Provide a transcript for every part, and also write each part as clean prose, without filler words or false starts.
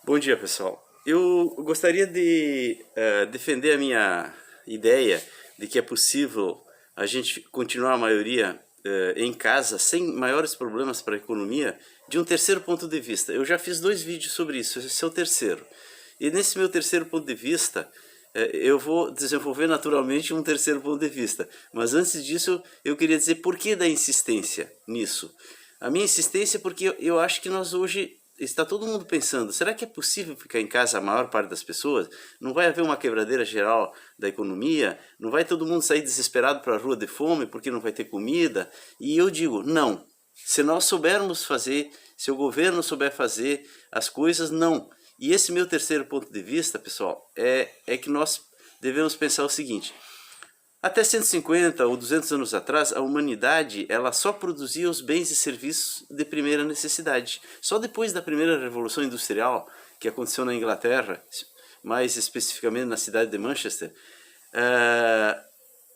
Bom dia, pessoal. Eu gostaria de defender a minha ideia de que é possível a gente continuar a maioria em casa sem maiores problemas para a economia de um terceiro ponto de vista. Eu já fiz 2 vídeos sobre isso, esse é o terceiro. E nesse meu terceiro ponto de vista, eu vou desenvolver naturalmente um terceiro ponto de vista. Mas antes disso, eu queria dizer por que da insistência nisso. A minha insistência é porque eu acho que nós hoje está todo mundo pensando, será que é possível ficar em casa a maior parte das pessoas? Não vai haver uma quebradeira geral da economia? Não vai todo mundo sair desesperado para a rua de fome porque não vai ter comida? E eu digo, não. Se nós soubermos fazer, se o governo souber fazer as coisas, não. E esse meu terceiro ponto de vista, pessoal, é que nós devemos pensar o seguinte: até 150 ou 200 anos atrás, a humanidade ela só produzia os bens e serviços de primeira necessidade. Só depois da primeira Revolução Industrial, que aconteceu na Inglaterra, mais especificamente na cidade de Manchester,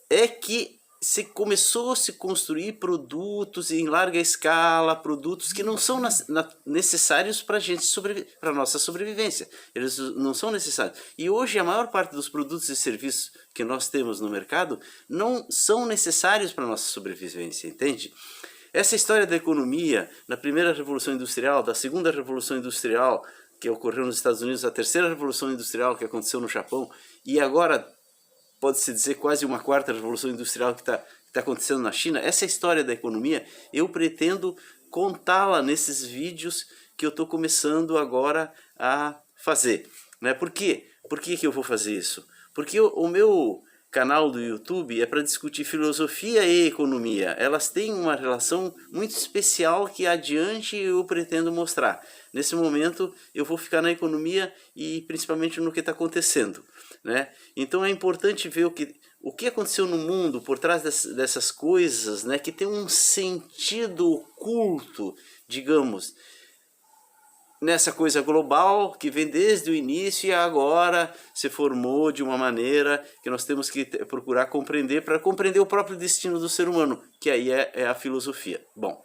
é que se começou a se construir produtos em larga escala, produtos que não são necessários para a nossa sobrevivência. Eles não são necessários. E hoje a maior parte dos produtos e serviços que nós temos no mercado não são necessários para a nossa sobrevivência, entende? Essa história da economia, na primeira Revolução Industrial, da segunda Revolução Industrial, que ocorreu nos Estados Unidos, a terceira Revolução Industrial, que aconteceu no Japão, e agora pode-se dizer quase uma quarta revolução industrial que está acontecendo na China. Essa história da economia, eu pretendo contá-la nesses vídeos que eu estou começando agora a fazer. Né? Por quê? Por que eu vou fazer isso? Porque o meu canal do YouTube é para discutir filosofia e economia. Elas têm uma relação muito especial que adiante eu pretendo mostrar. Nesse momento eu vou ficar na economia e principalmente no que está acontecendo. Né? Então é importante ver o que aconteceu no mundo por trás dessas coisas, né, que tem um sentido oculto, digamos, nessa coisa global que vem desde o início e agora se formou de uma maneira que nós temos que procurar compreender para compreender o próprio destino do ser humano, que aí é a filosofia. Bom,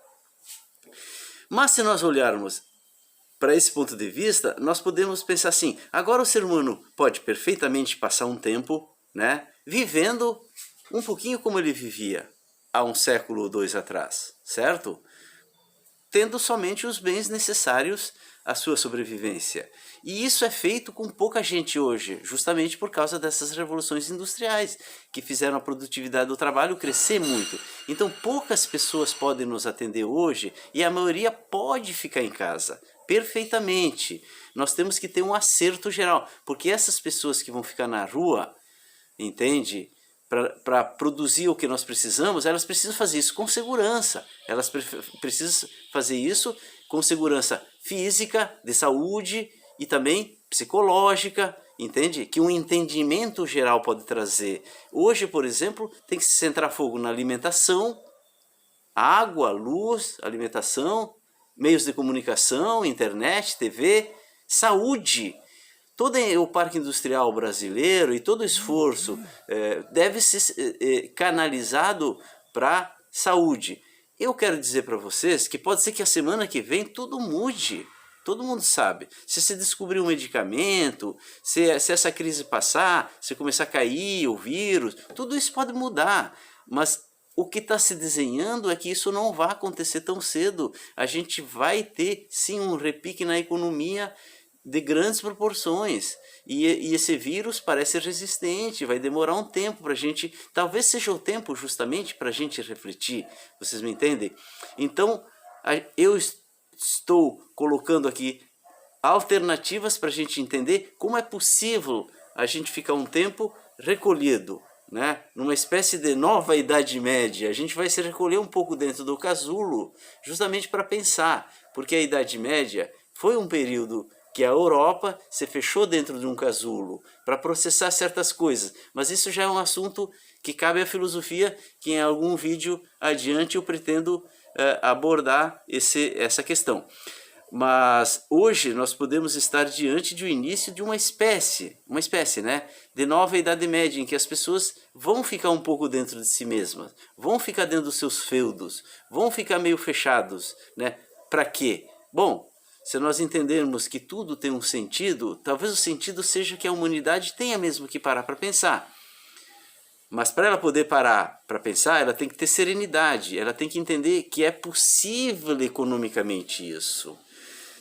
mas se nós olharmos para esse ponto de vista, nós podemos pensar assim, agora o ser humano pode perfeitamente passar um tempo, né, vivendo um pouquinho como ele vivia há um século ou 2 atrás, certo? Tendo somente os bens necessários à sua sobrevivência. E isso é feito com pouca gente hoje, justamente por causa dessas revoluções industriais, que fizeram a produtividade do trabalho crescer muito. Então poucas pessoas podem nos atender hoje e a maioria pode ficar em casa, perfeitamente. Nós temos que ter um acerto geral, porque essas pessoas que vão ficar na rua, entende? Para produzir o que nós precisamos, elas precisam fazer isso com segurança. Elas precisam fazer isso com segurança física, de saúde e também psicológica, entende? Que um entendimento geral pode trazer. Hoje, por exemplo, tem que se centrar fogo na alimentação, água, luz, alimentação, meios de comunicação, internet, TV, saúde. Todo o parque industrial brasileiro e todo o esforço deve ser canalizado para saúde. Eu quero dizer para vocês que pode ser que a semana que vem tudo mude. Todo mundo sabe. Se você descobrir um medicamento, se essa crise passar, se começar a cair o vírus, tudo isso pode mudar. Mas o que está se desenhando é que isso não vai acontecer tão cedo. A gente vai ter sim um repique na economia de grandes proporções, e esse vírus parece resistente, vai demorar um tempo para a gente, talvez seja o tempo justamente para a gente refletir, vocês me entendem? Então, eu estou colocando aqui alternativas para a gente entender como é possível a gente ficar um tempo recolhido, né? Numa espécie de nova Idade Média. A gente vai se recolher um pouco dentro do casulo, justamente para pensar, porque a Idade Média foi um período que a Europa se fechou dentro de um casulo para processar certas coisas. Mas isso já é um assunto que cabe à filosofia, que em algum vídeo adiante eu pretendo abordar essa questão. Mas hoje nós podemos estar diante do início de uma espécie, né, de nova Idade Média, em que as pessoas vão ficar um pouco dentro de si mesmas, vão ficar dentro dos seus feudos, vão ficar meio fechados, né? Para quê? Bom, se nós entendermos que tudo tem um sentido, talvez o sentido seja que a humanidade tenha mesmo que parar para pensar. Mas para ela poder parar para pensar, ela tem que ter serenidade, ela tem que entender que é possível economicamente isso.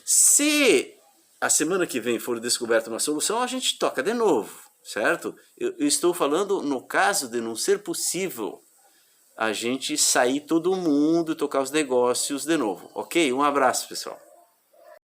Se a semana que vem for descoberta uma solução, a gente toca de novo, certo? Eu estou falando no caso de não ser possível a gente sair todo mundo, tocar os negócios de novo, ok? Um abraço, pessoal.